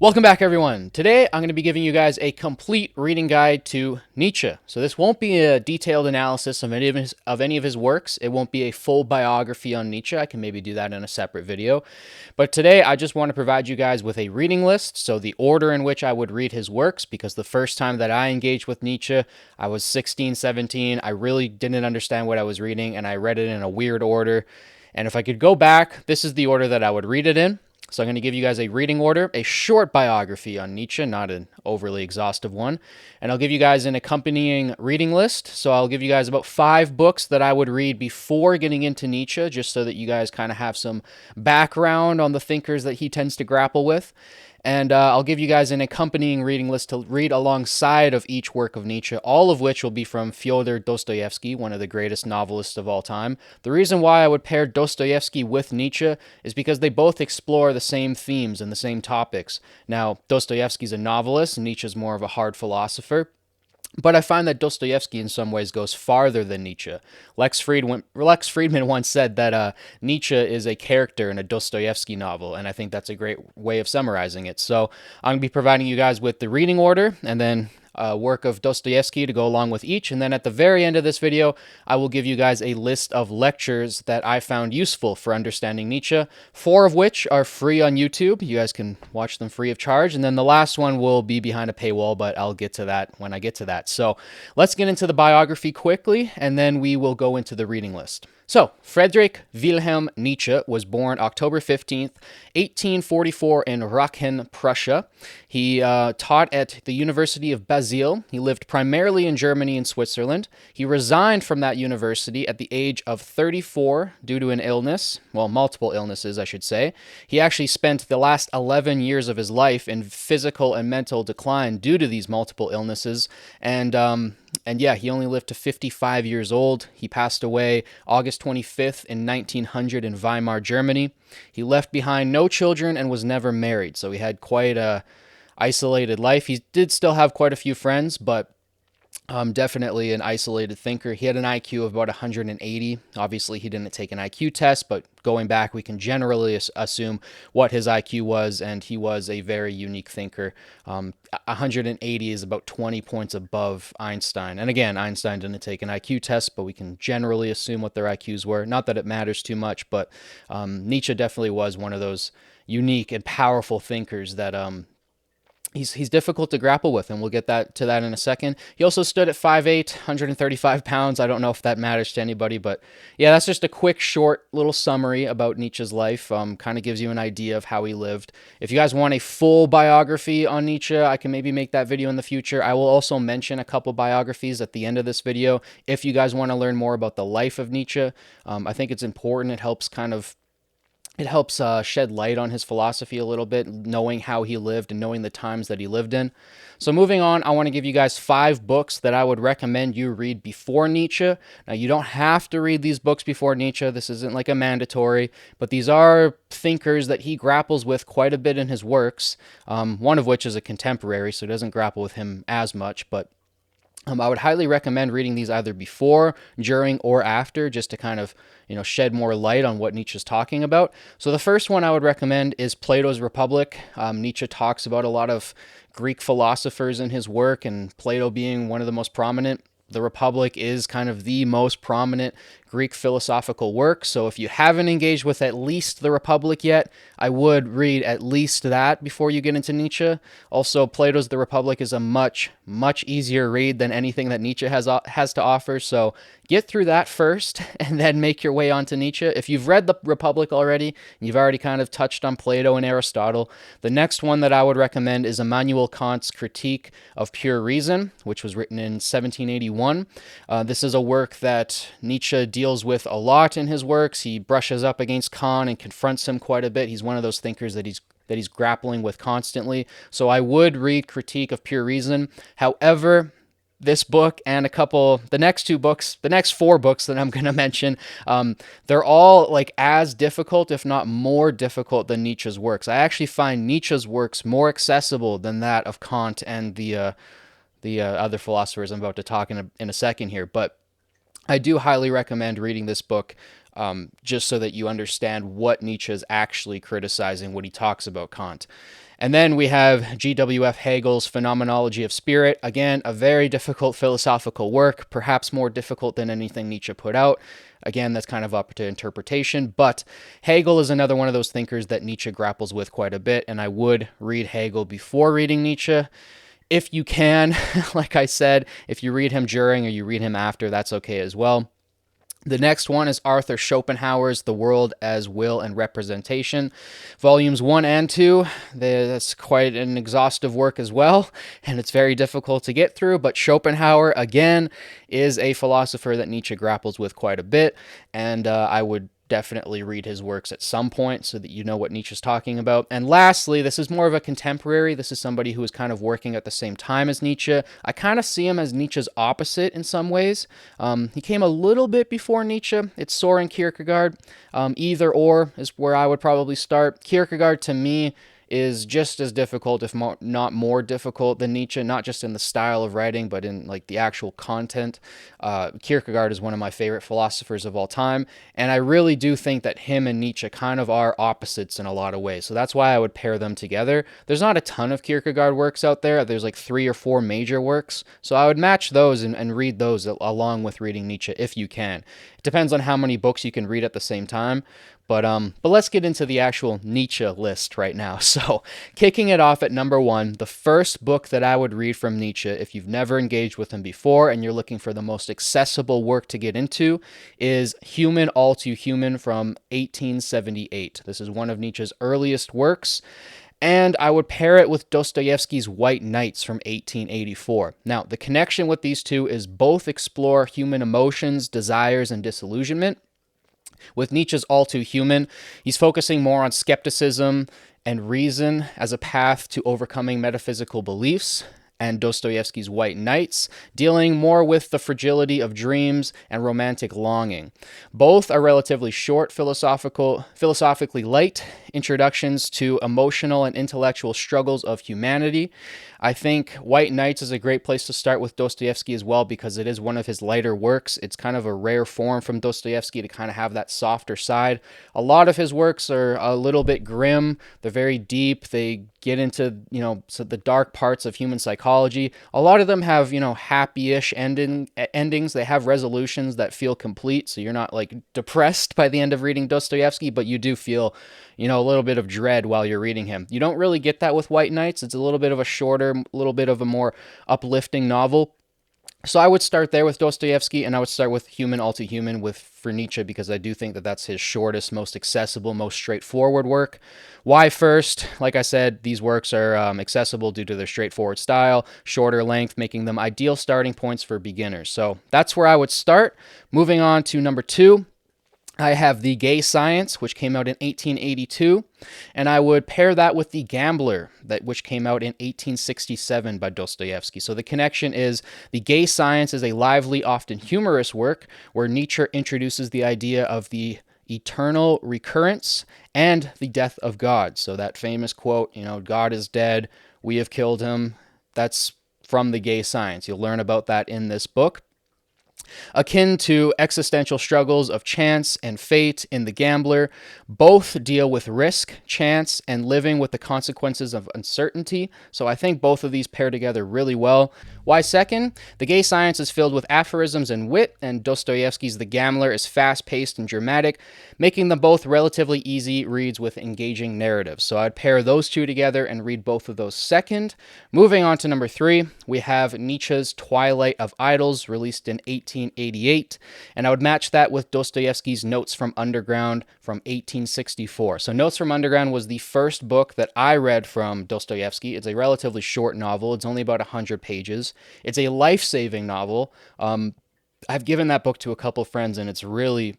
Welcome back, everyone. Today, I'm going to be giving you guys a complete reading guide to Nietzsche. So this won't be a detailed analysis of any of his works. It won't be a full biography on Nietzsche. I can maybe do that in a separate video. But today, I just want to provide you guys with a reading list. So the order in which I would read his works, because the first time that I engaged with Nietzsche, I was 16, 17. I really didn't understand what I was reading, and I read it in a weird order. And if I could go back, this is the order that I would read it in. So I'm going to give you guys a reading order, a short biography on Nietzsche, not an overly exhaustive one. And I'll give you guys an accompanying reading list. So I'll give you guys about 5 books that I would read before getting into Nietzsche, just so that you guys kind of have some background on the thinkers that he tends to grapple with. And I'll give you guys an accompanying reading list to read alongside of each work of Nietzsche, all of which will be from Fyodor Dostoevsky, one of the greatest novelists of all time. The reason why I would pair Dostoevsky with Nietzsche is because they both explore the same themes and the same topics. Now, Dostoevsky's a novelist, Nietzsche's more of a hard philosopher. But I find that Dostoevsky in some ways goes farther than Nietzsche. Lex Friedman once said that Nietzsche is a character in a Dostoevsky novel, and I think that's a great way of summarizing it. So I'm going to be providing you guys with the reading order, and then work of Dostoevsky to go along with each. And then at the very end of this video, I will give you guys a list of lectures that I found useful for understanding Nietzsche, 4 of which are free on YouTube. You guys can watch them free of charge. And then the last one will be behind a paywall, but I'll get to that when I get to that. So let's get into the biography quickly, and then we will go into the reading list. So, Friedrich Wilhelm Nietzsche was born October 15th, 1844 in Rachin, Prussia. He taught at the University of Basel. He lived primarily in Germany and Switzerland. He resigned from that university at the age of 34 due to an illness. Well, multiple illnesses, I should say. He actually spent the last 11 years of his life in physical and mental decline due to these multiple illnesses. And yeah, he only lived to 55 years old. He passed away August 25th in 1900 in Weimar, Germany. He left behind no children and was never married, so he had quite a isolated life. He did still have quite a few friends, but definitely an isolated thinker. He had an IQ of about 180. Obviously, he didn't take an IQ test, but going back, we can generally assume what his IQ was, and he was a very unique thinker. 180 is about 20 points above Einstein. And again, Einstein didn't take an IQ test, but we can generally assume what their IQs were. Not that it matters too much, but Nietzsche definitely was one of those unique and powerful thinkers that He's difficult to grapple with, and we'll get to that in a second. He also stood at 5'8", 135 pounds. I don't know if that matters to anybody, but yeah, that's just a quick, short little summary about Nietzsche's life. Kind of gives you an idea of how he lived. If you guys want a full biography on Nietzsche, I can maybe make that video in the future. I will also mention a couple biographies at the end of this video if you guys want to learn more about the life of Nietzsche. I think it's important. It helps shed light on his philosophy a little bit, knowing how he lived and knowing the times that he lived in. So moving on, I want to give you guys 5 books that I would recommend you read before Nietzsche. Now, you don't have to read these books before Nietzsche. This isn't like a mandatory, but these are thinkers that he grapples with quite a bit in his works, one of which is a contemporary, so he doesn't grapple with him as much, but I would highly recommend reading these either before, during, or after, just to kind of, shed more light on what Nietzsche's talking about. So the first one I would recommend is Plato's Republic. Nietzsche talks about a lot of Greek philosophers in his work, and Plato being one of the most prominent. The Republic is kind of the most prominent Greek philosophical work. So if you haven't engaged with at least the Republic yet, I would read at least that before you get into Nietzsche. Also, Plato's The Republic is a much, much easier read than anything that Nietzsche has to offer. So get through that first and then make your way on to Nietzsche. If you've read The Republic already, and you've already kind of touched on Plato and Aristotle, the next one that I would recommend is Immanuel Kant's Critique of Pure Reason, which was written in 1781. This is a work that Nietzsche deals with a lot in his works. He brushes up against Kant and confronts him quite a bit. He's one of those thinkers that he's grappling with constantly. So I would read Critique of Pure Reason. However, this book and the next 4 books that I'm going to mention, they're all like as difficult, if not more difficult than Nietzsche's works. I actually find Nietzsche's works more accessible than that of Kant and the other philosophers I'm about to talk in a second here. But I do highly recommend reading this book just so that you understand what Nietzsche is actually criticizing when he talks about Kant. And then we have G.W.F. Hegel's Phenomenology of Spirit. Again, a very difficult philosophical work, perhaps more difficult than anything Nietzsche put out. Again, that's kind of up to interpretation, but Hegel is another one of those thinkers that Nietzsche grapples with quite a bit, and I would read Hegel before reading Nietzsche. If you can, like I said, if you read him during or you read him after, that's okay as well. The next one is Arthur Schopenhauer's The World as Will and Representation, volumes 1 and 2. That's quite an exhaustive work as well, and it's very difficult to get through, but Schopenhauer, again, is a philosopher that Nietzsche grapples with quite a bit, and I would definitely read his works at some point so that you know what Nietzsche's talking about. And lastly, this is more of a contemporary. This is somebody who is kind of working at the same time as Nietzsche. I kind of see him as Nietzsche's opposite in some ways. He came a little bit before Nietzsche. It's Soren Kierkegaard. Either or is where I would probably start. Kierkegaard, to me, is just as difficult, if not more difficult than Nietzsche, not just in the style of writing, but in like the actual content. Kierkegaard is one of my favorite philosophers of all time, and I really do think that him and Nietzsche kind of are opposites in a lot of ways, so that's why I would pair them together. There's not a ton of Kierkegaard works out there. There's like 3 or 4 major works, so I would match those and read those along with reading Nietzsche if you can. It depends on how many books you can read at the same time. But let's get into the actual Nietzsche list right now. So kicking it off at number 1, the first book that I would read from Nietzsche, if you've never engaged with him before and you're looking for the most accessible work to get into, is Human All Too Human from 1878. This is one of Nietzsche's earliest works. And I would pair it with Dostoevsky's White Nights from 1884. Now, the connection with these two is both explore human emotions, desires, and disillusionment. With Nietzsche's All Too Human, he's focusing more on skepticism and reason as a path to overcoming metaphysical beliefs, and Dostoevsky's White Nights, dealing more with the fragility of dreams and romantic longing. Both are relatively short, philosophically light introductions to emotional and intellectual struggles of humanity. I think White Nights is a great place to start with Dostoevsky as well, because it is one of his lighter works. It's kind of a rare form from Dostoevsky to kind of have that softer side. A lot of his works are a little bit grim. They're very deep. They get into, so the dark parts of human psychology. A lot of them have, happy-ish endings. They have resolutions that feel complete, so you're not like depressed by the end of reading Dostoevsky, but you do feel, a little bit of dread while you're reading him. You don't really get that with White Nights. It's a little bit of a shorter, a little bit of a more uplifting novel. So I would start there with Dostoevsky, and I would start with Human All Too Human for Nietzsche, because I do think that that's his shortest, most accessible, most straightforward work. Why first? Like I said, these works are accessible due to their straightforward style, shorter length, making them ideal starting points for beginners. So that's where I would start. Moving on to number 2. I have The Gay Science, which came out in 1882, and I would pair that with The Gambler, which came out in 1867 by Dostoevsky. So the connection is The Gay Science is a lively, often humorous work where Nietzsche introduces the idea of the eternal recurrence and the death of God. So that famous quote, God is dead, we have killed him, that's from The Gay Science. You'll learn about that in this book. Akin to existential struggles of chance and fate in The Gambler, both deal with risk, chance, and living with the consequences of uncertainty. So I think both of these pair together really well. Why second? The Gay Science is filled with aphorisms and wit, and Dostoevsky's The Gambler is fast-paced and dramatic, making them both relatively easy reads with engaging narratives. So I'd pair those two together and read both of those second. Moving on to number 3, we have Nietzsche's Twilight of Idols, released in 1888, and I would match that with Dostoevsky's Notes from Underground from 1864. So Notes from Underground was the first book that I read from Dostoevsky. It's a relatively short novel. It's only about 100 pages. It's a life-saving novel. I've given that book to a couple friends, and it's really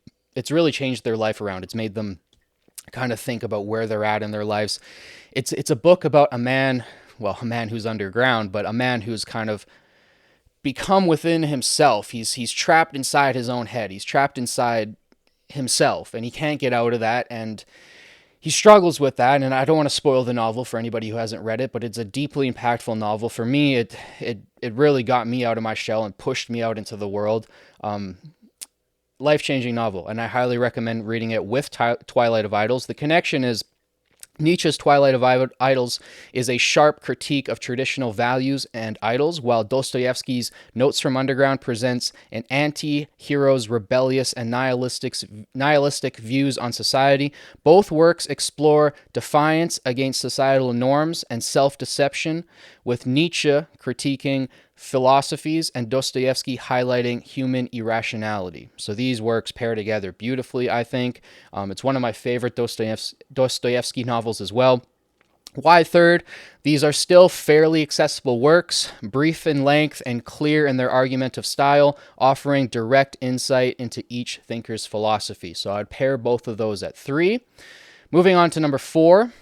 changed their life around. It's made them kind of think about where they're at in their lives. It's a book about a man who's underground, but a man who's kind of become within himself. He's trapped inside his own head. He's trapped inside himself, and he can't get out of that, and he struggles with that. And I don't want to spoil the novel for anybody who hasn't read it, but it's a deeply impactful novel. For me, it really got me out of my shell and pushed me out into the world. Life-changing novel, and I highly recommend reading it with Twilight of Idols. The connection is Nietzsche's Twilight of Idols is a sharp critique of traditional values and idols, while Dostoevsky's Notes from Underground presents an anti-hero's rebellious and nihilistic views on society. Both works explore defiance against societal norms and self-deception, with Nietzsche critiquing philosophies and Dostoevsky highlighting human irrationality. So these works pair together beautifully, I think. It's one of my favorite Dostoevsky novels as well. Why third? These are still fairly accessible works, brief in length and clear in their argumentative style, offering direct insight into each thinker's philosophy. So I'd pair both of those at 3. Moving on to number 4.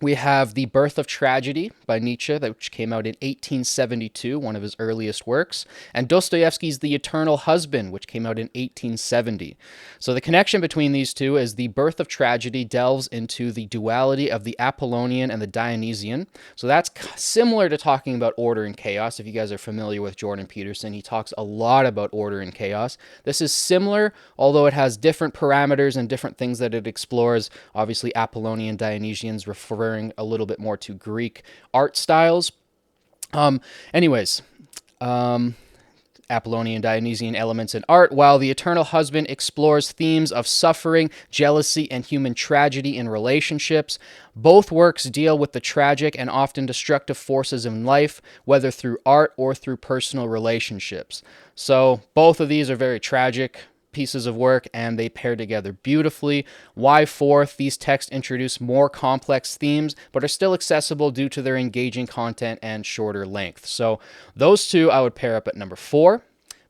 We have The Birth of Tragedy by Nietzsche, which came out in 1872, one of his earliest works, and Dostoevsky's The Eternal Husband, which came out in 1870. So the connection between these two is The Birth of Tragedy delves into the duality of the Apollonian and the Dionysian. So that's similar to talking about order and chaos. If you guys are familiar with Jordan Peterson, he talks a lot about order and chaos. This is similar, although it has different parameters and different things that it explores. Obviously, Apollonian, Dionysians referring a little bit more to Greek art styles. Apollonian, Dionysian elements in art, while The Eternal Husband explores themes of suffering, jealousy, and human tragedy in relationships. Both works deal with the tragic and often destructive forces in life, whether through art or through personal relationships. So both of these are very tragic pieces of work, and they pair together beautifully. Why fourth? These texts introduce more complex themes, but are still accessible due to their engaging content and shorter length. So those two I would pair up at number 4.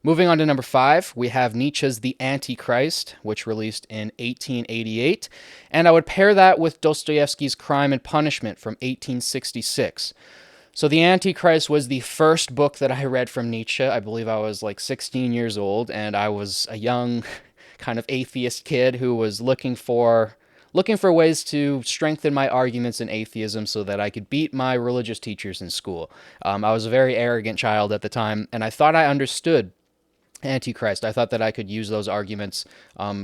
Moving on to number 5, we have Nietzsche's The Antichrist, which released in 1888, and I would pair that with Dostoevsky's Crime and Punishment from 1866. So The Antichrist was the first book that I read from Nietzsche. I believe I was like 16 years old, and I was a young kind of atheist kid who was looking for ways to strengthen my arguments in atheism so that I could beat my religious teachers in school. I was a very arrogant child at the time, and I thought I understood Antichrist. I thought that I could use those arguments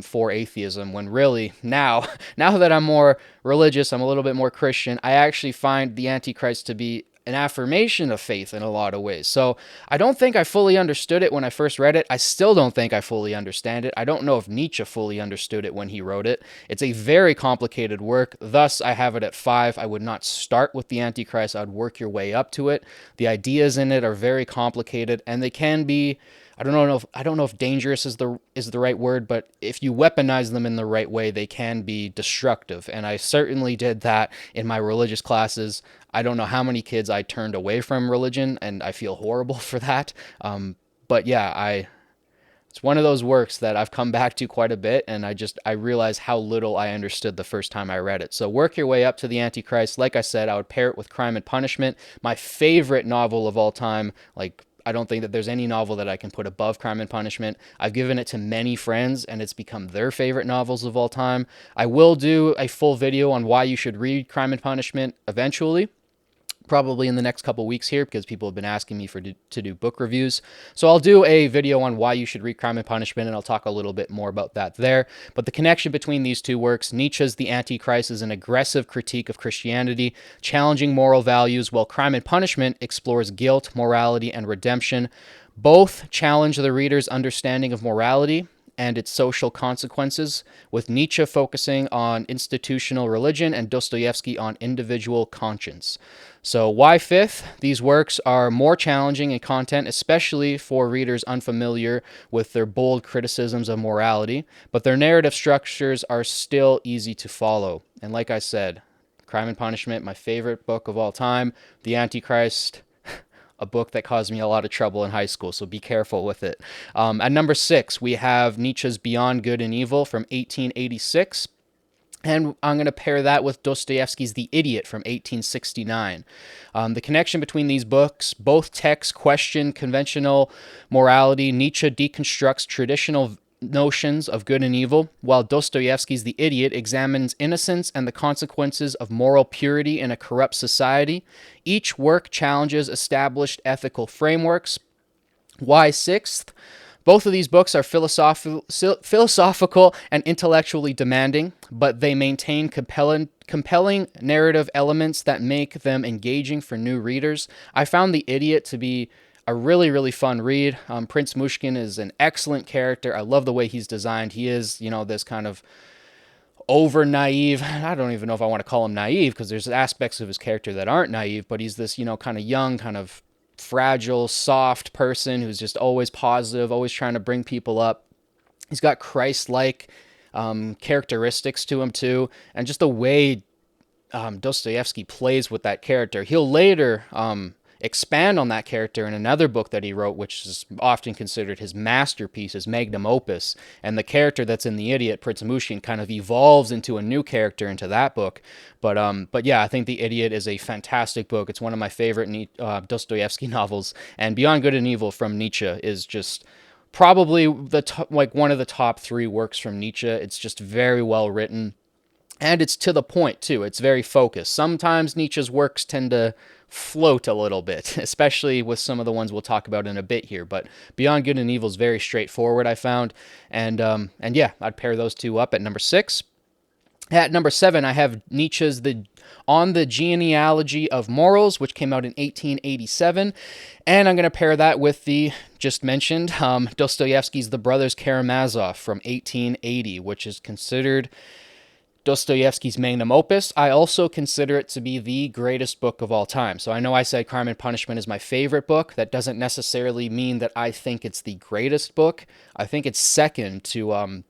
for atheism, when really now that I'm more religious, I'm a little bit more Christian, I actually find the Antichrist to be an affirmation of faith in a lot of ways. So I don't think I fully understood it when I first read it. I still don't think I fully understand it. I don't know if Nietzsche fully understood it when he wrote it. It's a very complicated work. Thus, I have it at 5. I would not start with the Antichrist. I would work your way up to it. The ideas in it are very complicated, and they can be, I don't know if dangerous is the right word, but if you weaponize them in the right way, they can be destructive. And I certainly did that in my religious classes. I don't know how many kids I turned away from religion, and I feel horrible for that. But yeah, it's one of those works that I've come back to quite a bit, and I realize how little I understood the first time I read it. So work your way up to the Antichrist. Like I said, I would pair it with Crime and Punishment, my favorite novel of all time. Like, I don't think that there's any novel that I can put above Crime and Punishment. I've given it to many friends, and it's become their favorite novels of all time. I will do a full video on why you should read Crime and Punishment eventually, probably in the next couple weeks here, because people have been asking me to do book reviews. So I'll do a video on why you should read Crime and Punishment, and I'll talk a little bit more about that there. But the connection between these two works, Nietzsche's The Antichrist is an aggressive critique of Christianity, challenging moral values, while Crime and Punishment explores guilt, morality, and redemption. Both challenge the reader's understanding of morality and its social consequences, with Nietzsche focusing on institutional religion and Dostoevsky on individual conscience. So why fifth? These works are more challenging in content, especially for readers unfamiliar with their bold criticisms of morality, but their narrative structures are still easy to follow. And like I said, Crime and Punishment, my favorite book of all time. The Antichrist, a book that caused me a lot of trouble in high school, so be careful with it. At number 6, we have Nietzsche's Beyond Good and Evil from 1886. And I'm going to pair that with Dostoevsky's The Idiot from 1869. The connection between these books, both texts question conventional morality. Nietzsche deconstructs traditional notions of good and evil, while Dostoevsky's The Idiot examines innocence and the consequences of moral purity in a corrupt society. Each work challenges established ethical frameworks. Why sixth? Both of these books are philosophical and intellectually demanding, but they maintain compelling narrative elements that make them engaging for new readers. I found The Idiot to be a really, really fun read. Prince Mushkin is an excellent character. I love the way he's designed. He is, this kind of over naive. I don't even know if I want to call him naive, because there's aspects of his character that aren't naive, but he's this, kind of young, kind of fragile, soft person who's just always positive, always trying to bring people up. He's got Christ-like characteristics to him too, and just the way Dostoevsky plays with that character. He'll later expand on that character in another book that he wrote, which is often considered his masterpiece, his magnum opus. And the character that's in The Idiot, Prince Mushkin, kind of evolves into a new character into that book. But yeah, I think The Idiot is a fantastic book. It's one of my favorite Dostoevsky novels. And Beyond Good and Evil from Nietzsche is just probably one of the top 3 works from Nietzsche. It's just very well written. And it's to the point, too. It's very focused. Sometimes Nietzsche's works tend to float a little bit, especially with some of the ones we'll talk about in a bit here. But Beyond Good and Evil is very straightforward, I found. And yeah, I'd pair those two up at number 6. At number 7, I have Nietzsche's On the Genealogy of Morals, which came out in 1887. And I'm going to pair that with the just mentioned Dostoevsky's The Brothers Karamazov from 1880, which is considered Dostoevsky's magnum opus. I also consider it to be the greatest book of all time. So I know I said Crime and Punishment is my favorite book. That doesn't necessarily mean that I think it's the greatest book. I think it's second to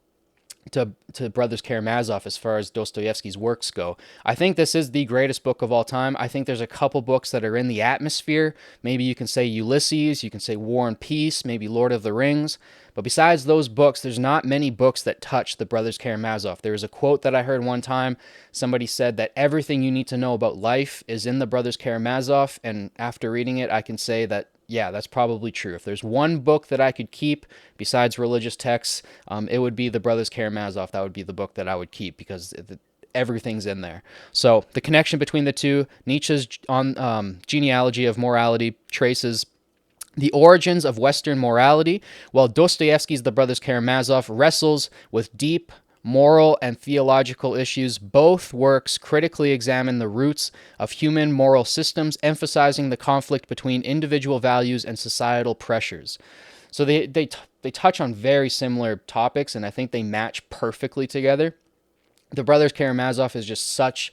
Brothers Karamazov as far as Dostoevsky's works go. I think this is the greatest book of all time. I think there's a couple books that are in the atmosphere. Maybe you can say Ulysses, you can say War and Peace, maybe Lord of the Rings. But besides those books, there's not many books that touch the Brothers Karamazov. There was a quote that I heard one time. Somebody said that everything you need to know about life is in the Brothers Karamazov. And after reading it, I can say that, yeah, that's probably true. If there's one book that I could keep besides religious texts, it would be the Brothers Karamazov. That would be the book that I would keep, because everything's in there. So the connection between the two, Nietzsche's on Genealogy of Morality traces the origins of Western morality, while Dostoevsky's The Brothers Karamazov wrestles with deep moral and theological issues. Both works critically examine the roots of human moral systems, emphasizing the conflict between individual values and societal pressures. So they touch on very similar topics, and I think they match perfectly together. The Brothers Karamazov is just such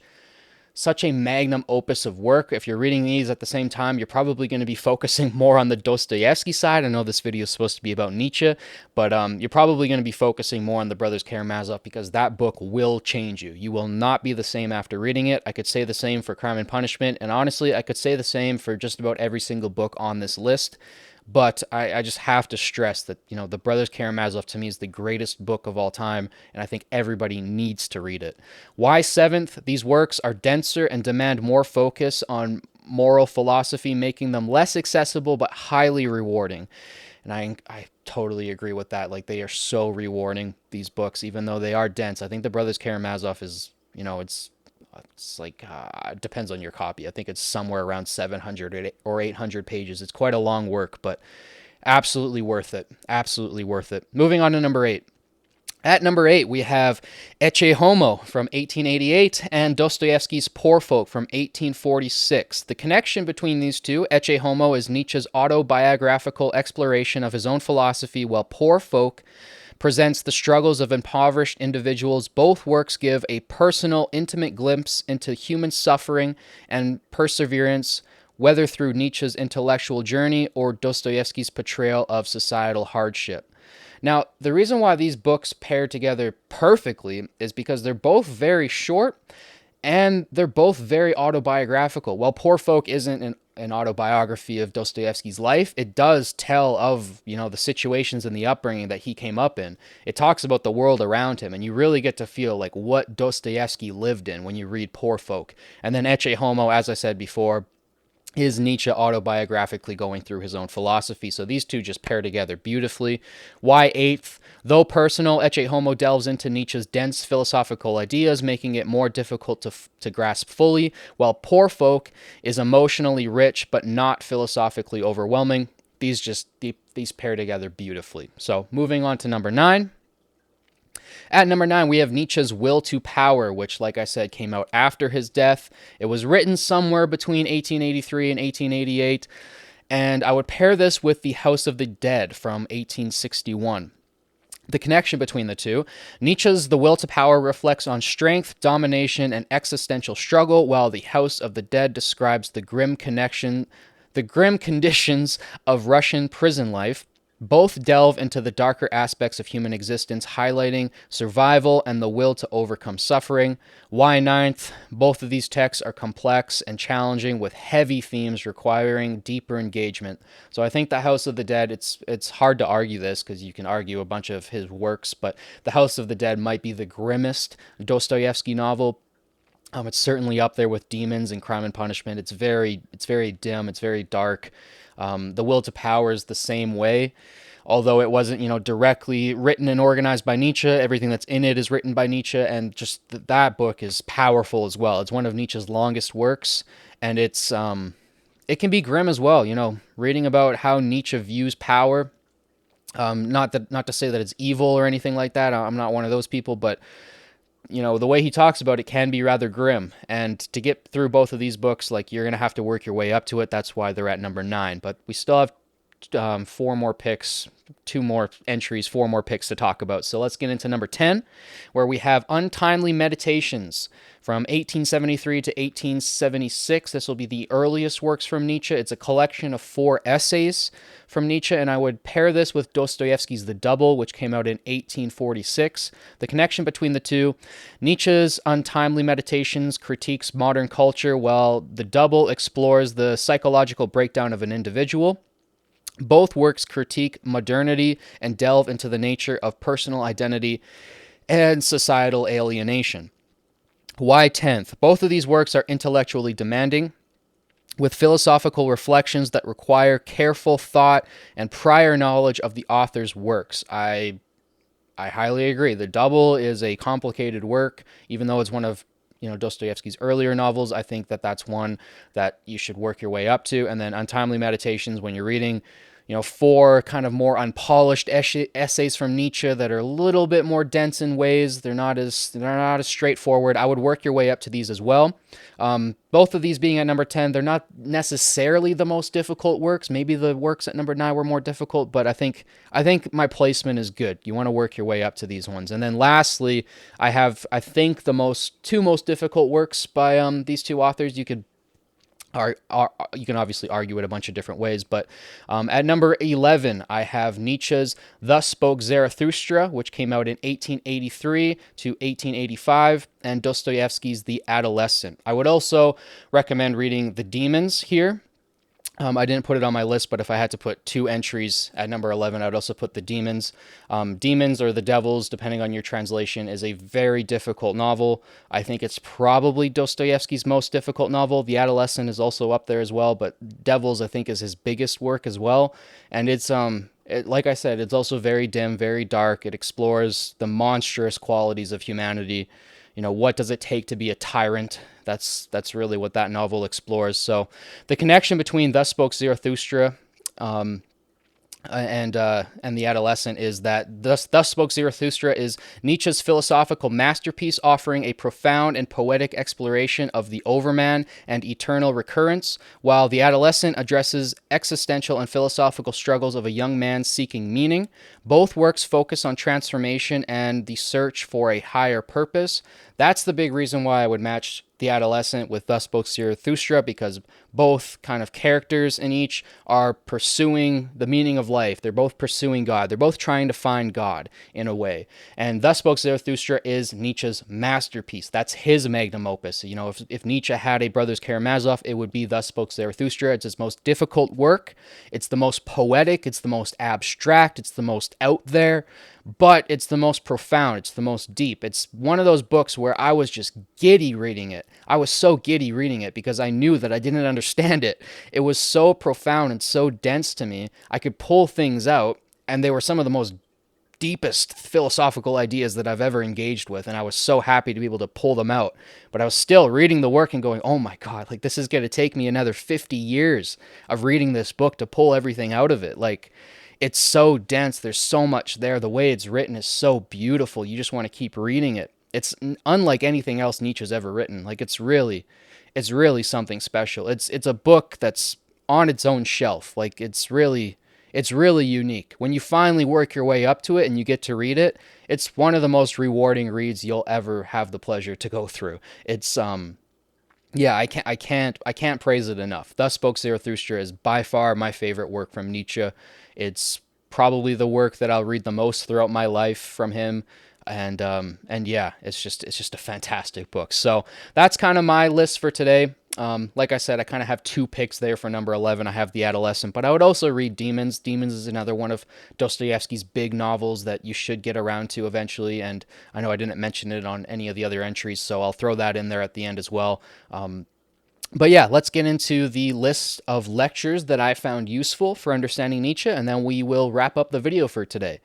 a magnum opus of work. If you're reading these at the same time, you're probably going to be focusing more on the Dostoevsky side. I know this video is supposed to be about Nietzsche, but you're probably going to be focusing more on the Brothers Karamazov, because that book will change you. You will not be the same after reading it. I could say the same for Crime and Punishment, and honestly, I could say the same for just about every single book on this list. But I just have to stress that, the Brothers Karamazov to me is the greatest book of all time, and I think everybody needs to read it. Why 7th? These works are denser and demand more focus on moral philosophy, making them less accessible but highly rewarding. And I totally agree with that. Like, they are so rewarding, these books, even though they are dense. I think the Brothers Karamazov is, it's like, it depends on your copy. I think it's somewhere around 700 or 800 pages. It's quite a long work, but absolutely worth it. Absolutely worth it. Moving on to number 8. At number 8, we have Ecce Homo from 1888 and Dostoevsky's Poor Folk from 1846. The connection between these two, Ecce Homo is Nietzsche's autobiographical exploration of his own philosophy, while Poor Folk presents the struggles of impoverished individuals. Both works give a personal, intimate glimpse into human suffering and perseverance, whether through Nietzsche's intellectual journey or Dostoevsky's portrayal of societal hardship. Now, the reason why these books pair together perfectly is because they're both very short and they're both very autobiographical. While Poor Folk isn't an autobiography of Dostoevsky's life, it does tell of, the situations and the upbringing that he came up in. It talks about the world around him, and you really get to feel like what Dostoevsky lived in when you read Poor Folk. And then Ecce Homo, as I said before, is Nietzsche autobiographically going through his own philosophy. So these two just pair together beautifully. Why 8th? Though personal, Ecce Homo delves into Nietzsche's dense philosophical ideas, making it more difficult to grasp fully, while Poor Folk is emotionally rich but not philosophically overwhelming. these pair together beautifully. So moving on to number 9. At number 9, we have Nietzsche's Will to Power, which, like I said, came out after his death. It was written somewhere between 1883 and 1888, and I would pair this with The House of the Dead from 1861. The connection between the two: Nietzsche's The Will to Power reflects on strength, domination, and existential struggle, while The House of the Dead describes the grim conditions of Russian prison life. Both delve into the darker aspects of human existence, highlighting survival and the will to overcome suffering. Why ninth? Both of these texts are complex and challenging, with heavy themes requiring deeper engagement. So I think The House of the Dead, it's hard to argue this because you can argue a bunch of his works, but The House of the Dead might be the grimmest Dostoevsky novel. It's certainly up there with Demons and Crime and Punishment. It's very dim. It's very dark. The Will to Power is the same way, although it wasn't, directly written and organized by Nietzsche. Everything that's in it is written by Nietzsche, and just that book is powerful as well. It's one of Nietzsche's longest works, and it can be grim as well. Reading about how Nietzsche views power. Not to say that it's evil or anything like that. I'm not one of those people, but the way he talks about it can be rather grim. And to get through both of these books, you're going to have to work your way up to it. That's why they're at number 9. But we still have 4 more picks, 2 more entries, 4 more picks to talk about. So let's get into number 10, where we have Untimely Meditations from 1873 to 1876. This will be the earliest works from Nietzsche. It's a collection of 4 essays from Nietzsche, and I would pair this with Dostoevsky's The Double, which came out in 1846. The connection between the two: Nietzsche's Untimely Meditations critiques modern culture, while The Double explores the psychological breakdown of an individual. Both works critique modernity and delve into the nature of personal identity and societal alienation. Why 10th? Both of these works are intellectually demanding, with philosophical reflections that require careful thought and prior knowledge of the author's works. I highly agree. The Double is a complicated work, even though it's one of Dostoevsky's earlier novels. I think that's one that you should work your way up to. And then Untimely Meditations, when you're reading 4 kind of more unpolished essays from Nietzsche that are a little bit more dense in ways. They're not as straightforward. I would work your way up to these as well. Both of these being at number 10, they're not necessarily the most difficult works. Maybe the works at number 9 were more difficult, but I think my placement is good. You want to work your way up to these ones. And then lastly, I think the 2 most difficult works by these 2 authors. You can obviously argue it a bunch of different ways, but at number 11, I have Nietzsche's Thus Spoke Zarathustra, which came out in 1883 to 1885, and Dostoevsky's The Adolescent. I would also recommend reading The Demons here. I didn't put it on my list, but if I had to put 2 entries at number 11, I would also put The Demons. Demons, or The Devils, depending on your translation, is a very difficult novel. I think it's probably Dostoevsky's most difficult novel. The Adolescent is also up there as well, but Devils, I think, is his biggest work as well. And it's like I said, it's also very dim, very dark. It explores the monstrous qualities of humanity. What does it take to be a tyrant? That's really what that novel explores. So the connection between Thus Spoke Zarathustra and The Adolescent is that Thus Spoke Zarathustra is Nietzsche's philosophical masterpiece, offering a profound and poetic exploration of the overman and eternal recurrence, while The Adolescent addresses existential and philosophical struggles of a young man seeking meaning. Both works focus on transformation and the search for a higher purpose. That's the big reason why I would match The Adolescent with Thus Spoke Zarathustra, because both kind of characters in each are pursuing the meaning of life. They're both pursuing God. They're both trying to find God in a way. And Thus Spoke Zarathustra is Nietzsche's masterpiece. That's his magnum opus. If Nietzsche had a Brothers Karamazov, it would be Thus Spoke Zarathustra. It's his most difficult work. It's the most poetic. It's the most abstract. It's the most out there. But it's the most profound. It's the most deep. It's one of those books where I was just giddy reading it. I was so giddy reading it because I knew that I didn't understand it. It was so profound and so dense to me. I could pull things out, and they were some of the most deepest philosophical ideas that I've ever engaged with, and I was so happy to be able to pull them out. But I was still reading the work and going, oh my God, like this is going to take me another 50 years of reading this book to pull everything out of it. Like, it's so dense. There's so much there. The way it's written is so beautiful. You just want to keep reading it. It's unlike anything else Nietzsche's ever written. Like, it's really something special. It's a book that's on its own shelf. Like, it's really unique. When you finally work your way up to it and you get to read it, it's one of the most rewarding reads you'll ever have the pleasure to go through. It's yeah, I can't praise it enough. Thus Spoke Zarathustra is by far my favorite work from Nietzsche. It's probably the work that I'll read the most throughout my life from him. And yeah, it's just a fantastic book. So that's kind of my list for today. Like I said, I kind of have two picks there for number 11. I have The Adolescent, but I would also read Demons. Demons is another one of Dostoevsky's big novels that you should get around to eventually. And I know I didn't mention it on any of the other entries, so I'll throw that in there at the end as well. But yeah, let's get into the list of lectures that I found useful for understanding Nietzsche, and then we will wrap up the video for today.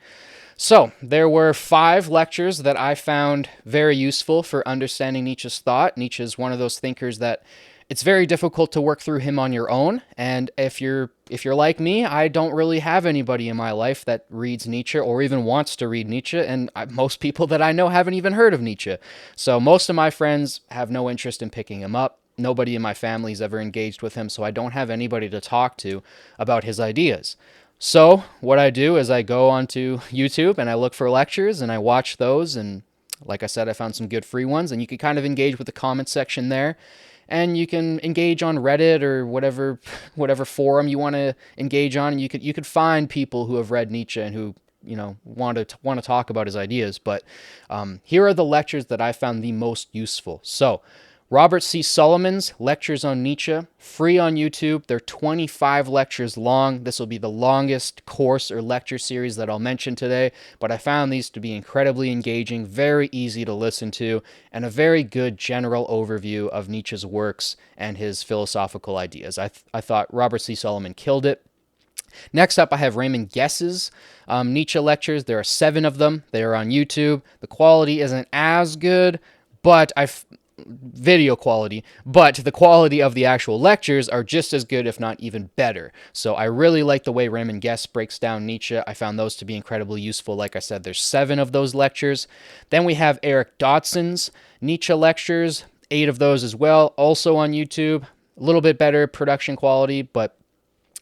So, there were 5 lectures that I found very useful for understanding Nietzsche's thought. Nietzsche is one of those thinkers that it's very difficult to work through him on your own, and if you're like me, I don't really have anybody in my life that reads Nietzsche or even wants to read Nietzsche, and most people that I know haven't even heard of Nietzsche. So most of my friends have no interest in picking him up. Nobody in my family's ever engaged with him, so I don't have anybody to talk to about his ideas. So what I do is I go onto YouTube and I look for lectures and I watch those, and like I said, I found some good free ones, and you can kind of engage with the comment section there. And you can engage on Reddit or whatever forum you want to engage on. And you could find people who have read Nietzsche and who want to talk about his ideas. But here are the lectures that I found the most useful. So, Robert C. Solomon's Lectures on Nietzsche, free on YouTube. They're 25 lectures long. This will be the longest course or lecture series that I'll mention today, but I found these to be incredibly engaging, very easy to listen to, and a very good general overview of Nietzsche's works and his philosophical ideas. I thought Robert C. Solomon killed it. Next up, I have Raymond Guess's Nietzsche lectures. There are 7 of them. They are on YouTube. The quality isn't as good, but video quality, but the quality of the actual lectures are just as good, if not even better. So I really like the way Raymond Guess breaks down Nietzsche. I found those to be incredibly useful. Like I said, there's 7 of those lectures. Then we have Eric Dodson's Nietzsche lectures, 8 of those as well, also on YouTube. A little bit better production quality, but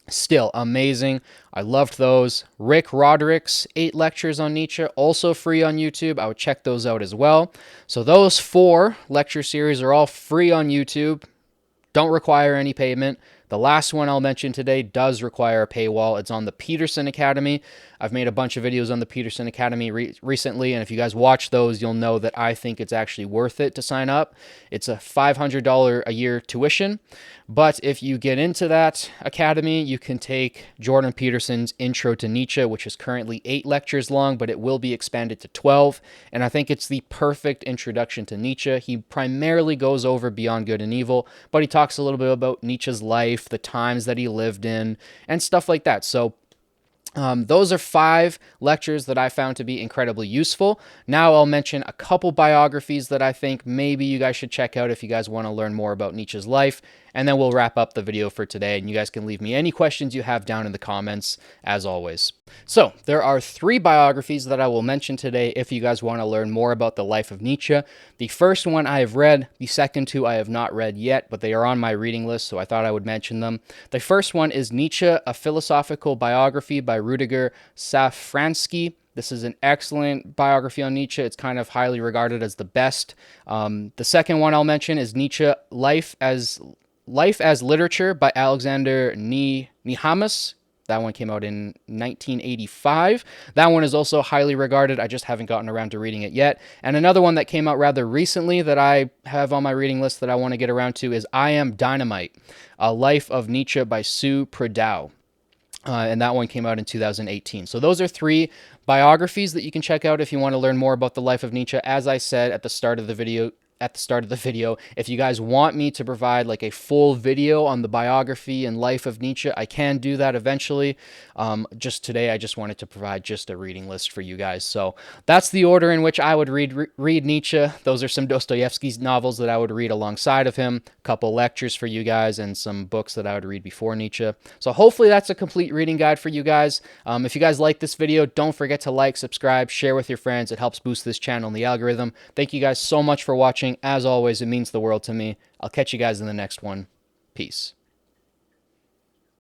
still amazing. I loved those. Rick Roderick's 8 lectures on Nietzsche, also free on YouTube. I would check those out as well. So those 4 lecture series are all free on YouTube. Don't require any payment. The last one I'll mention today does require a paywall. It's on the Peterson Academy. I've made a bunch of videos on the Peterson Academy recently, and if you guys watch those, you'll know that I think it's actually worth it to sign up. It's a $500 a year tuition, but if you get into that academy, you can take Jordan Peterson's Intro to Nietzsche, which is currently 8 lectures long, but it will be expanded to 12, and I think it's the perfect introduction to Nietzsche. He primarily goes over Beyond Good and Evil, but he talks a little bit about Nietzsche's life, the times that he lived in, and stuff like that. So those are 5 lectures that I found to be incredibly useful. Now I'll mention a couple biographies that I think maybe you guys should check out if you guys want to learn more about Nietzsche's life, and then we'll wrap up the video for today, and you guys can leave me any questions you have down in the comments, as always. So, there are 3 biographies that I will mention today if you guys want to learn more about the life of Nietzsche. The first one I have read, the second 2 I have not read yet, but they are on my reading list, so I thought I would mention them. The first one is Nietzsche, A Philosophical Biography by Rudiger Safransky. This is an excellent biography on Nietzsche. It's kind of highly regarded as the best. The second one I'll mention is Nietzsche, Life as Literature by Alexander Nehamas. That one came out in 1985. That one is also highly regarded. I just haven't gotten around to reading it yet. And another one that came out rather recently that I have on my reading list that I want to get around to is I Am Dynamite, A Life of Nietzsche by Sue Prudhoe. And that one came out in 2018. So those are 3 biographies that you can check out if you want to learn more about the life of Nietzsche. As I said at the start of the video, at the start of the video, if you guys want me to provide like a full video on the biography and life of Nietzsche, I can do that eventually. Just today, I just wanted to provide just a reading list for you guys. So that's the order in which I would read Nietzsche. Those are some Dostoevsky's novels that I would read alongside of him, a couple lectures for you guys, and some books that I would read before Nietzsche. So hopefully that's a complete reading guide for you guys. If you guys like this video, don't forget to like, subscribe, share with your friends. It helps boost this channel and the algorithm. Thank you guys so much for watching. As always, it means the world to me. I'll catch you guys in the next one. Peace.